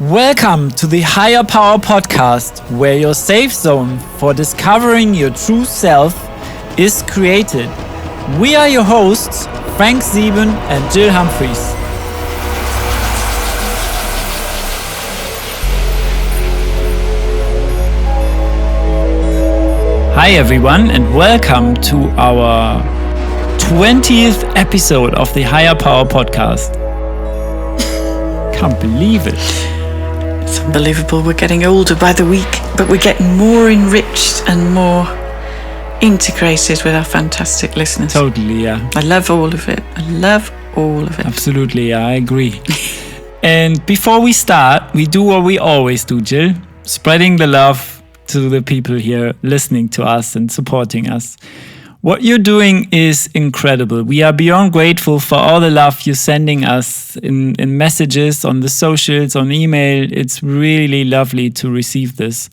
Welcome to the Higher Power Podcast, where your safe zone for discovering your true self is created. We are your hosts, Frank Sieben and Jill Humphreys. Hi everyone, and welcome to our 20th episode of the Higher Power Podcast. Can't believe it. It's unbelievable. We're getting older by the week, but we're getting more enriched and more integrated with our fantastic listeners. Totally, yeah. I love all of it. Absolutely, yeah, I agree. And before we start, we do what we always do, Jill. Spreading the love to the people here listening to us and supporting us. What you're doing is incredible. We are beyond grateful for all the love you're sending us in messages, on the socials, on email. It's really lovely to receive this.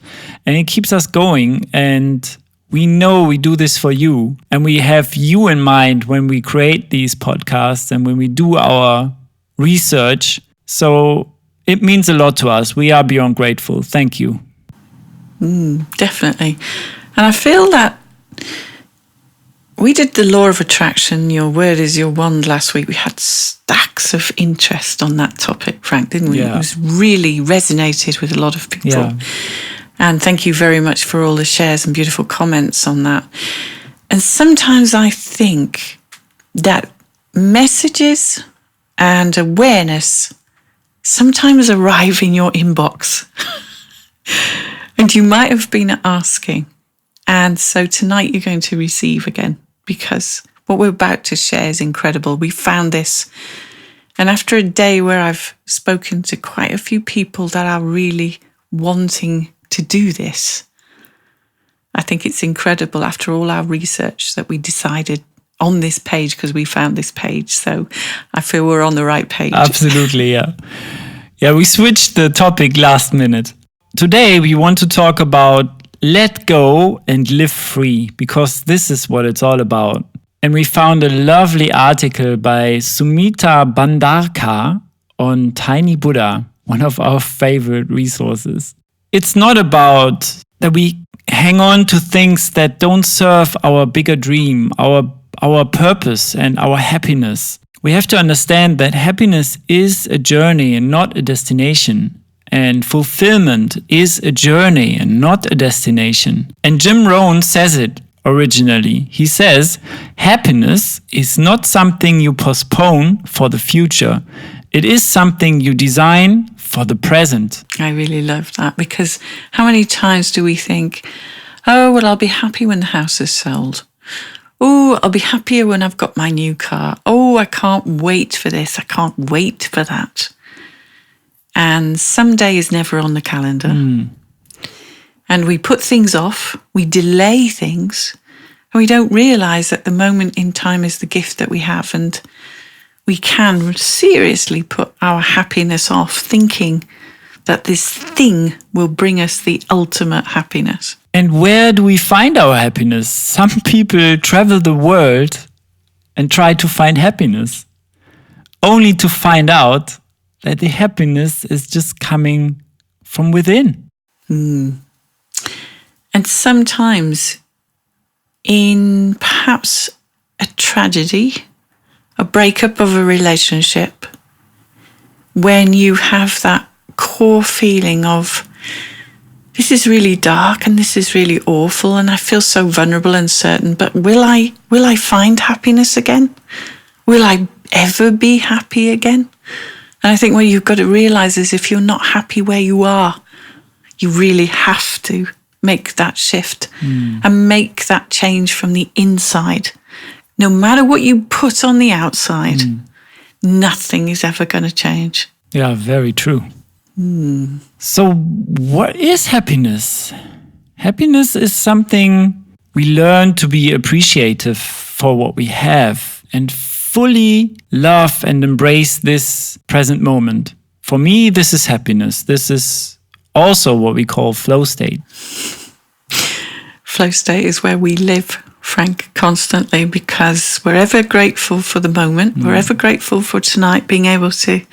And it keeps us going. And we know we do this for you. And we have you in mind when we create these podcasts and when we do our research. So it means a lot to us. We are beyond grateful. Thank you. Definitely. And I feel that we did the law of attraction, your word is your wand last week. We had stacks of interest on that topic, Frank, didn't we? Yeah. It was really resonated with a lot of people. Yeah. And thank you very much for all the shares and beautiful comments on that. And sometimes I think that messages and awareness sometimes arrive in your inbox. And you might have been asking. And so tonight you're going to receive again, because what we're about to share is incredible. We found this. And after a day where I've spoken to quite a few people that are really wanting to do this, I think it's incredible after all our research that we decided on this page, because we found this page. So I feel we're on the right page. Absolutely, yeah. Yeah, we switched the topic last minute. Today we want to talk about let go and live free, because this is what it's all about. And we found a lovely article by Sumita Bandarkar on Tiny Buddha, one of our favorite resources. It's not about that we hang on to things that don't serve our bigger dream, our purpose and our happiness. We have to understand that happiness is a journey and not a destination. And fulfillment is a journey and not a destination. And Rohn says it originally. He says, happiness is not something you postpone for the future. It is something you design for the present. I really love that, because how many times do we think, oh, well, I'll be happy when the house is sold. Oh, I'll be happier when I've got my new car. Oh, I can't wait for this. I can't wait for that. And someday is never on the calendar. And we put things off, we delay things, and we don't realize that the moment in time is the gift that we have. And we can seriously put our happiness off thinking that this thing will bring us the ultimate happiness. And where do we find our happiness? Some people travel the world and try to find happiness, only to find out that the happiness is just coming from within. And sometimes in perhaps a tragedy, a breakup of a relationship, when you have that core feeling of, this is really dark and this is really awful and I feel so vulnerable and certain, but will I find happiness again? Will I ever be happy again? And I think what you've got to realize is if you're not happy where you are, you really have to make that shift and make that change from the inside. No matter what you put on the outside, nothing is ever going to change. Yeah, very true. So what is happiness? Happiness is something we learn to be appreciative for what we have and fully love and embrace this present moment. For me, this is happiness. This is also what we call flow state. Flow state is where we live, Frank, constantly, because we're ever grateful for the moment. We're ever grateful for tonight being able to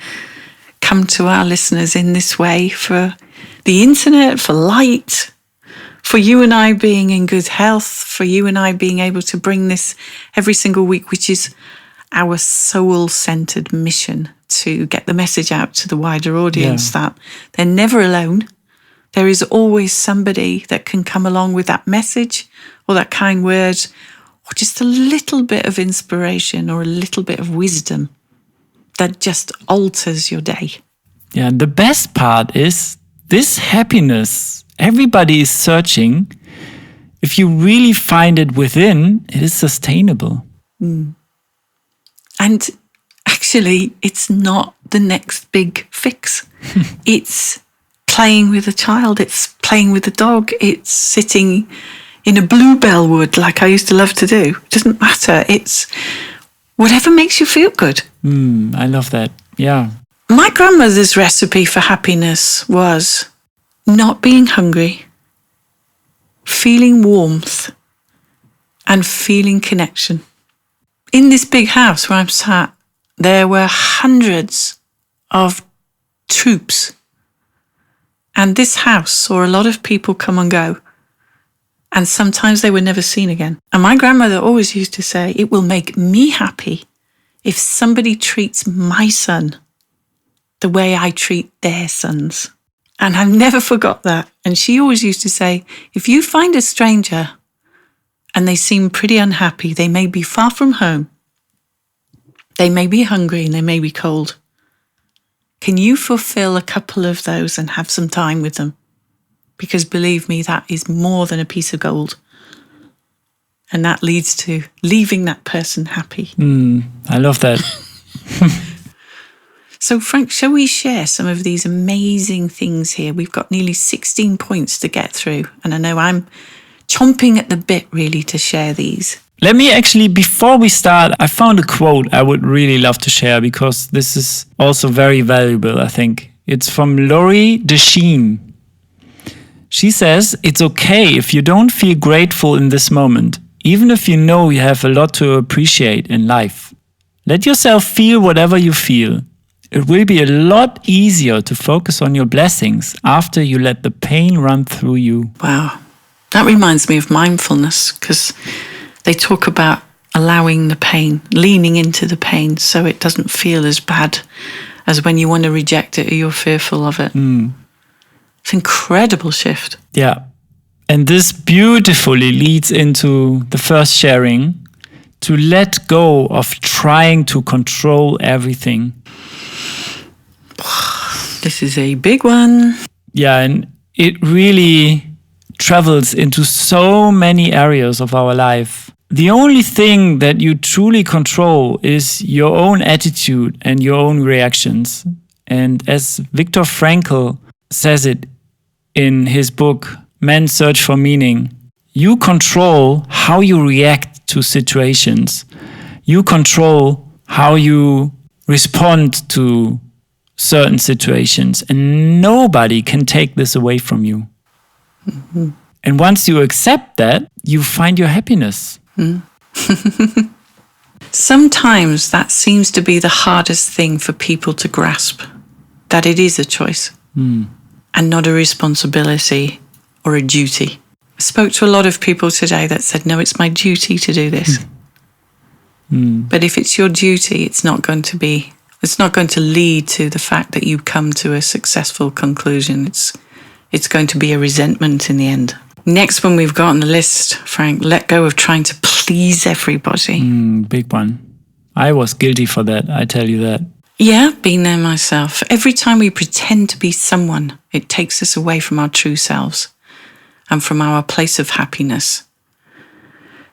come to our listeners in this way, for the internet, for light, for you and I being in good health, for you and I being able to bring this every single week, which is our soul-centered mission, to get the message out to the wider audience that they're never alone. There is always somebody that can come along with that message or that kind word or just a little bit of inspiration or a little bit of wisdom that just alters your day. Yeah, and the best part is this happiness everybody is searching. If you really find it within, it is sustainable. And actually, it's not the next big fix. It's playing with a child. It's playing with a dog. It's sitting in a bluebell wood like I used to love to do. It doesn't matter. It's whatever makes you feel good. I love that. Yeah. My grandmother's recipe for happiness was not being hungry, feeling warmth, and feeling connection. In this big house where I'm sat, there were hundreds of troops. And this house saw a lot of people come and go. And sometimes they were never seen again. And my grandmother always used to say, it will make me happy if somebody treats my son the way I treat their sons. And I've never forgot that. And she always used to say, if you find a stranger and they seem pretty unhappy, they may be far from home, they may be hungry and they may be cold, can you fulfill a couple of those and have some time with them? Because believe me, that is more than a piece of gold. And that leads to leaving that person happy. I love that. So Frank, shall we share some of these amazing things here? We've got nearly 16 points to get through. And I know I'm chomping at the bit really to share these. Let me actually, before we start, I found a quote I would really love to share because this is also very valuable, I think. It's from Laurie Desheen. She says, it's okay if you don't feel grateful in this moment, even if you know you have a lot to appreciate in life. Let yourself feel whatever you feel. It will be a lot easier to focus on your blessings after you let the pain run through you. Wow. That reminds me of mindfulness, because they talk about allowing the pain, leaning into the pain so it doesn't feel as bad as when you want to reject it or you're fearful of it. It's an incredible shift. Yeah. And this beautifully leads into the first sharing, to let go of trying to control everything. This is a big one. Yeah, and it really travels into so many areas of our life. The only thing that you truly control is your own attitude and your own reactions. And as Viktor Frankl says it in his book, Man's Search for Meaning, you control how you react to situations. You control how you respond to certain situations, and nobody can take this away from you. And once you accept that, you find your happiness. Sometimes that seems to be the hardest thing for people to grasp, that it is a choice and not a responsibility or a duty. I spoke to a lot of people today that said, no, it's my duty to do this. But if it's your duty, it's not going to lead to the fact that you come to a successful conclusion. It's going to be a resentment in the end. Next one we've got on the list, Frank, let go of trying to please everybody. Big one. I was guilty for that, I tell you that. Yeah, been there myself. Every time we pretend to be someone, it takes us away from our true selves and from our place of happiness.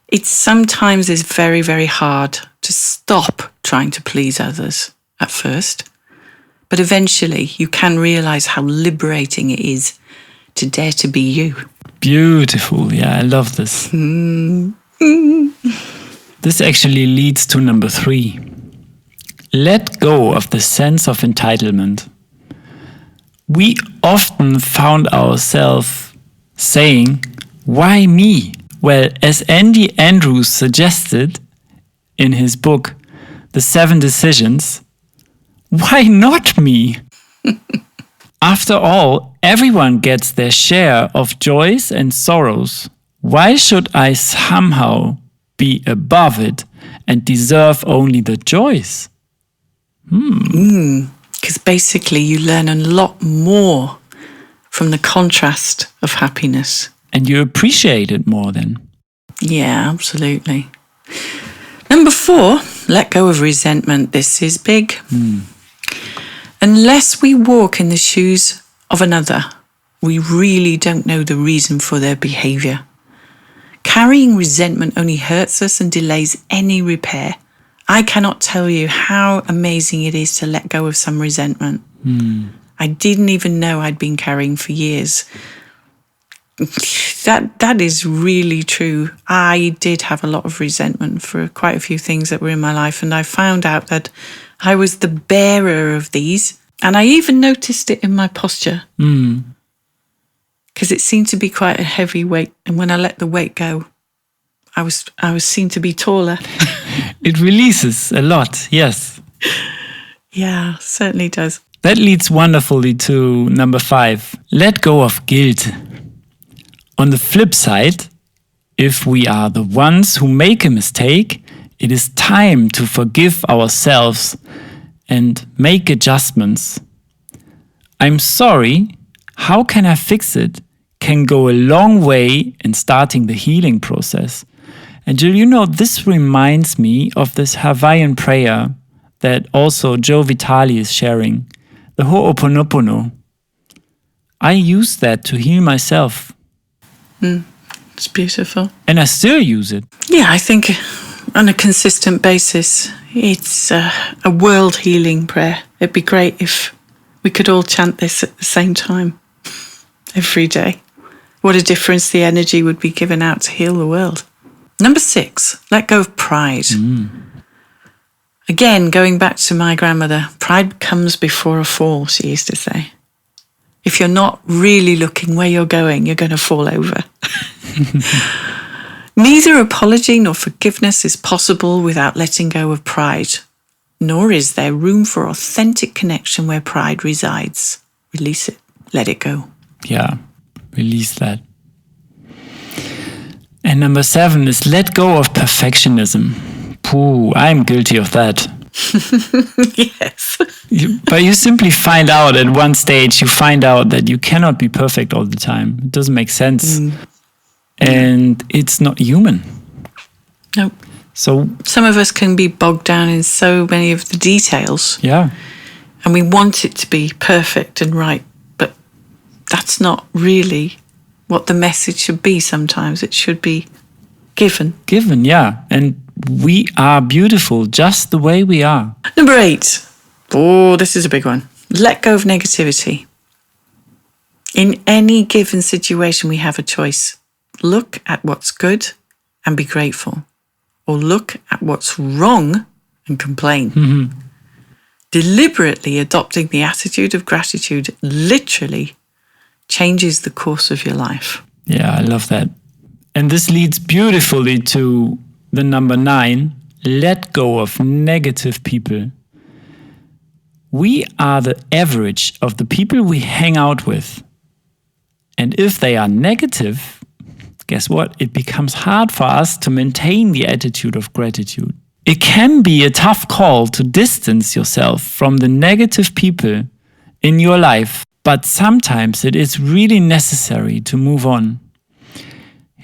It sometimes is very, very hard to stop trying to please others at first, but eventually you can realize how liberating it is to dare to be you. Beautiful. Yeah, I love this. This actually leads to number 3. Let go of the sense of entitlement. We often found ourselves saying, why me? Well, as Andy Andrews suggested in his book, The 7 Decisions, why not me? After all, everyone gets their share of joys and sorrows. Why should I somehow be above it and deserve only the joys? Because basically you learn a lot more from the contrast of happiness. And you appreciate it more then. Yeah, absolutely. Number 4, let go of resentment. This is big. Unless we walk in the shoes of another, we really don't know the reason for their behaviour. Carrying resentment only hurts us and delays any repair. I cannot tell you how amazing it is to let go of some resentment. I didn't even know I'd been carrying for years. That is really true. I did have a lot of resentment for quite a few things that were in my life, and I found out that I was the bearer of these, and I even noticed it in my posture because it seemed to be quite a heavy weight, and when I let the weight go, I was seen to be taller. It releases a lot, yes. Yeah, certainly does. That leads wonderfully to number 5. Let go of guilt. On the flip side, if we are the ones who make a mistake, it is time to forgive ourselves and make adjustments. I'm sorry, how can I fix it? Can go a long way in starting the healing process. And do you know, this reminds me of this Hawaiian prayer that also Joe Vitale is sharing, the Ho'oponopono. I use that to heal myself. It's beautiful. And I still use it. Yeah, I think on a consistent basis, it's a world healing prayer. It'd be great if we could all chant this at the same time every day. What a difference the energy would be given out to heal the world. Number 6, let go of pride. Again, going back to my grandmother, pride comes before a fall, she used to say. If you're not really looking where you're going to fall over. Neither apology nor forgiveness is possible without letting go of pride, nor is there room for authentic connection where pride resides. Release it. Let it go. Yeah, release that. And number 7 is let go of perfectionism. Pooh, I'm guilty of that. Yes. But you simply find out at one stage, you find out that you cannot be perfect all the time. It doesn't make sense. And it's not human. No. So some of us can be bogged down in so many of the details. Yeah. And we want it to be perfect and right. But that's not really what the message should be sometimes. It should be given. Given, yeah. And we are beautiful just the way we are. Number 8. Oh, this is a big one. Let go of negativity. In any given situation, we have a choice. Look at what's good and be grateful. Or look at what's wrong and complain. Deliberately adopting the attitude of gratitude literally changes the course of your life. Yeah, I love that. And this leads beautifully to the number 9, let go of negative people. We are the average of the people we hang out with. And if they are negative, guess what? It becomes hard for us to maintain the attitude of gratitude. It can be a tough call to distance yourself from the negative people in your life, but sometimes it is really necessary to move on.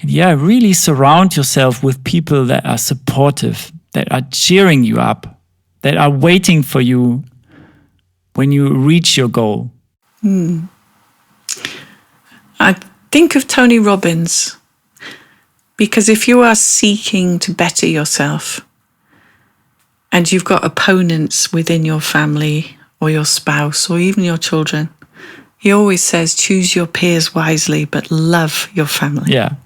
And yeah, really surround yourself with people that are supportive, that are cheering you up, that are waiting for you when you reach your goal. I think of Tony Robbins, because if you are seeking to better yourself and you've got opponents within your family or your spouse or even your children, he always says, choose your peers wisely, but love your family. Yeah.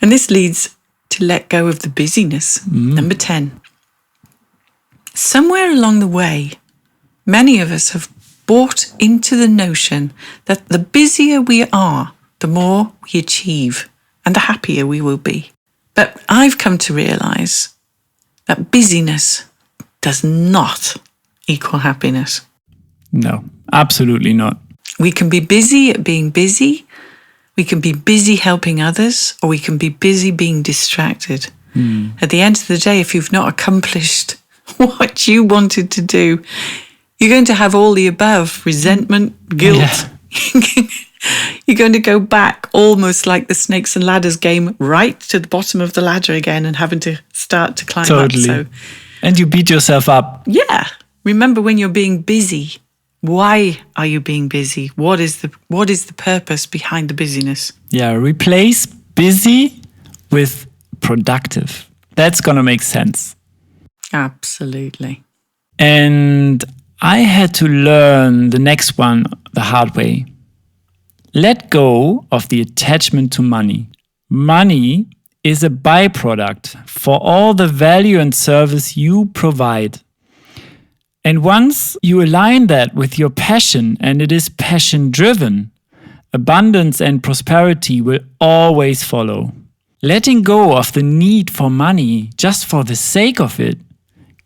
And this leads to let go of the busyness. Number 10. Somewhere along the way, many of us have bought into the notion that the busier we are, the more we achieve and the happier we will be. But I've come to realise that busyness does not equal happiness. No, absolutely not. We can be busy at being busy. We can be busy helping others, or we can be busy being distracted. At the end of the day, if you've not accomplished what you wanted to do, you're going to have all the above: resentment, guilt. Yeah. You're going to go back almost like the snakes and ladders game, right to the bottom of the ladder again and having to start to climb up. So, and you beat yourself up. Yeah. Remember when you're being busy, why are you being busy? What is the purpose behind the busyness? Yeah, replace busy with productive. That's going to make sense. Absolutely. And I had to learn the next one the hard way. Let go of the attachment to money. Money is a byproduct for all the value and service you provide. And once you align that with your passion, and it is passion-driven, abundance and prosperity will always follow. Letting go of the need for money just for the sake of it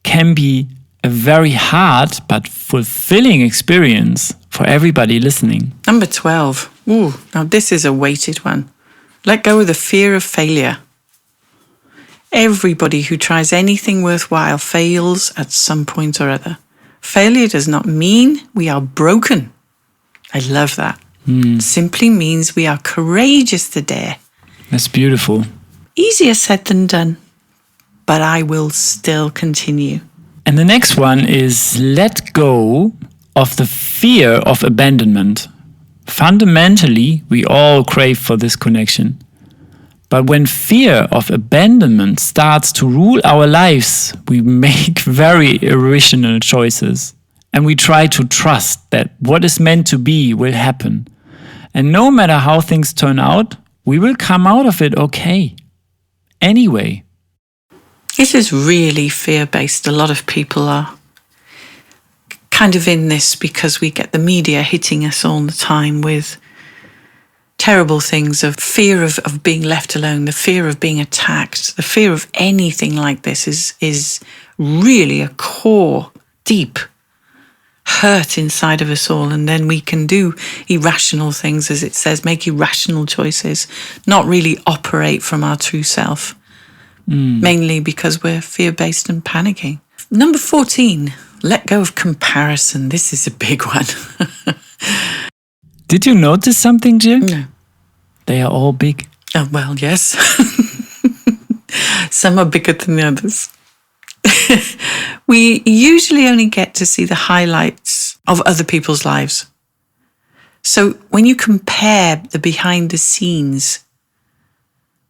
can be a very hard but fulfilling experience for everybody listening. Number 12. Ooh, now this is a weighted one. Let go of the fear of failure. Everybody who tries anything worthwhile fails at some point or other. Failure does not mean we are broken. I love that. It simply means we are courageous to dare. That's beautiful. Easier said than done, but I will still continue. And the next one is let go of the fear of abandonment. Fundamentally, we all crave for this connection. But when fear of abandonment starts to rule our lives, we make very irrational choices. And we try to trust that what is meant to be will happen. And no matter how things turn out, we will come out of it okay. Anyway. This is really fear-based. A lot of people are kind of in this because we get the media hitting us all the time with terrible things of fear of being left alone, the fear of being attacked, the fear of anything like this is really a core, deep hurt inside of us all. And then we can do irrational things, as it says, make irrational choices, not really operate from our true self, mainly because we're fear-based and panicking. Number 14, let go of comparison. This is a big one. Did you notice something, Jill? No. They are all big. Oh, well, yes. Some are bigger than the others. We usually only get to see the highlights of other people's lives. So when you compare the behind the scenes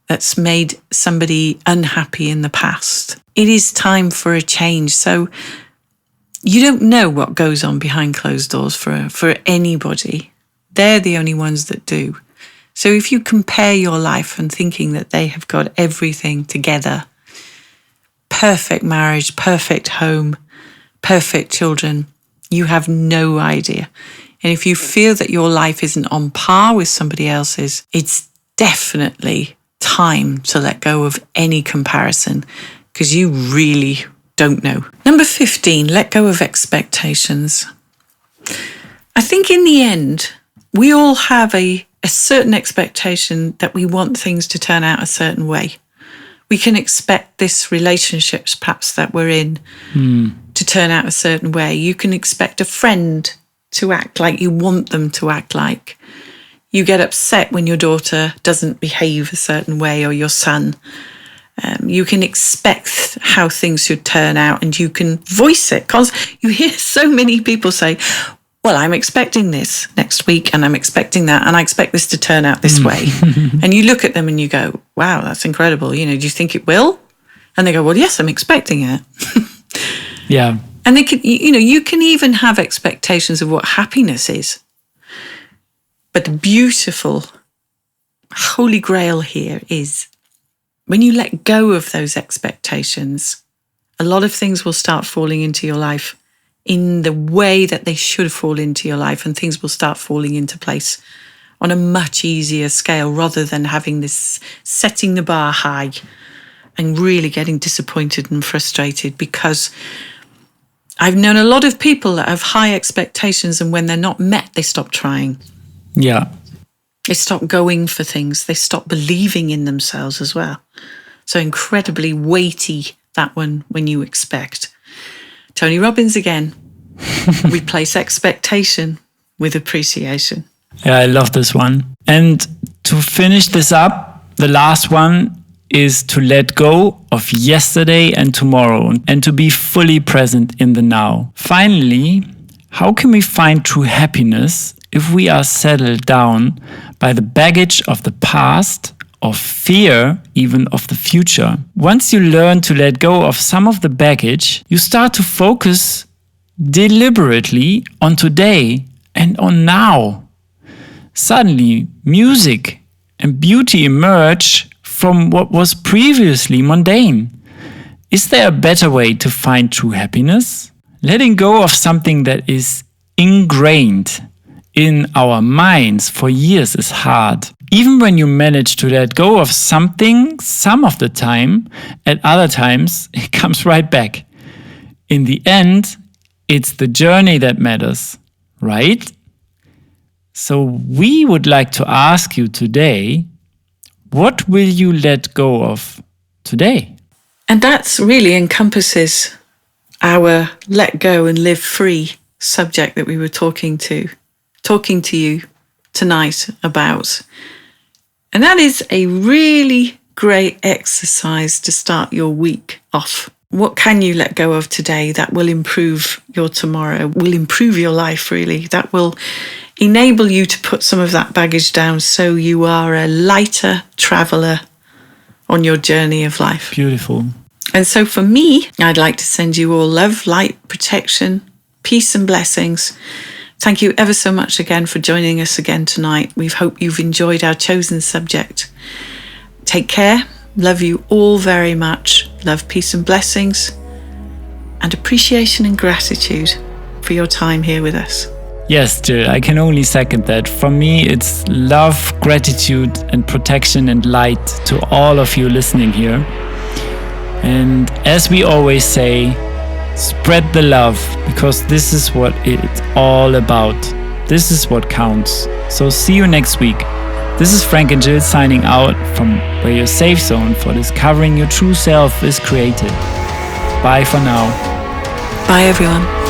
that's made somebody unhappy in the past, it is time for a change. So you don't know what goes on behind closed doors for anybody. They're the only ones that do. So if you compare your life and thinking that they have got everything together, perfect marriage, perfect home, perfect children, you have no idea. And if you feel that your life isn't on par with somebody else's, it's definitely time to let go of any comparison because you really don't know. Number 15, let go of expectations. I think in the end, we all have a certain expectation that we want things to turn out a certain way. We can expect this relationships perhaps that we're in to turn out a certain way. You can expect a friend to act like you want them to act like. You get upset when your daughter doesn't behave a certain way, or your son. You can expect how things should turn out and you can voice it. Because you hear so many people say, well, I'm expecting this next week and I'm expecting that and I expect this to turn out this way. And you look at them and you go, wow, that's incredible. Do you think it will? And they go, well, yes, I'm expecting it. Yeah. And they can, you can even have expectations of what happiness is. But the beautiful holy grail here is when you let go of those expectations, a lot of things will start falling into your life in the way that they should fall into your life, and things will start falling into place on a much easier scale rather than having this setting the bar high and really getting disappointed and frustrated because I've known a lot of people that have high expectations, and when they're not met, they stop trying. Yeah. They stop going for things. They stop believing in themselves as well. So incredibly weighty, that one, when you expect. Tony Robbins again. Replace expectation with appreciation. Yeah, I love this one. And to finish this up, the last one is to let go of yesterday and tomorrow and to be fully present in the now. Finally, how can we find true happiness if we are settled down by the baggage of the past, of fear even of the future? Once you learn to let go of some of the baggage, you start to focus deliberately on today and on now. Suddenly, music and beauty emerge from what was previously mundane. Is there a better way to find true happiness? Letting go of something that is ingrained in our minds for years is hard. Even when you manage to let go of something some of the time, at other times it comes right back. In the end, it's the journey that matters, right? So we would like to ask you today, what will you let go of today? And that really encompasses our let go and live free subject that we were talking to you tonight about. And that is a really great exercise to start your week off. What can you let go of today that will improve your tomorrow, will improve your life really, that will enable you to put some of that baggage down so you are a lighter traveller on your journey of life. Beautiful. And so for me, I'd like to send you all love, light, protection, peace and blessings. Thank you ever so much again for joining us again tonight. We hope you've enjoyed our chosen subject. Take care. Love you all very much. Love, peace and blessings, and appreciation and gratitude for your time here with us. Yes, Jill, I can only second that. For me, it's love, gratitude, and protection and light to all of you listening here. And as we always say, spread the love, because this is what it's all about. This is what counts. So see you next week. This is Frank and Jill signing out from where your safe zone for discovering your true self is created. Bye for now. Bye, everyone.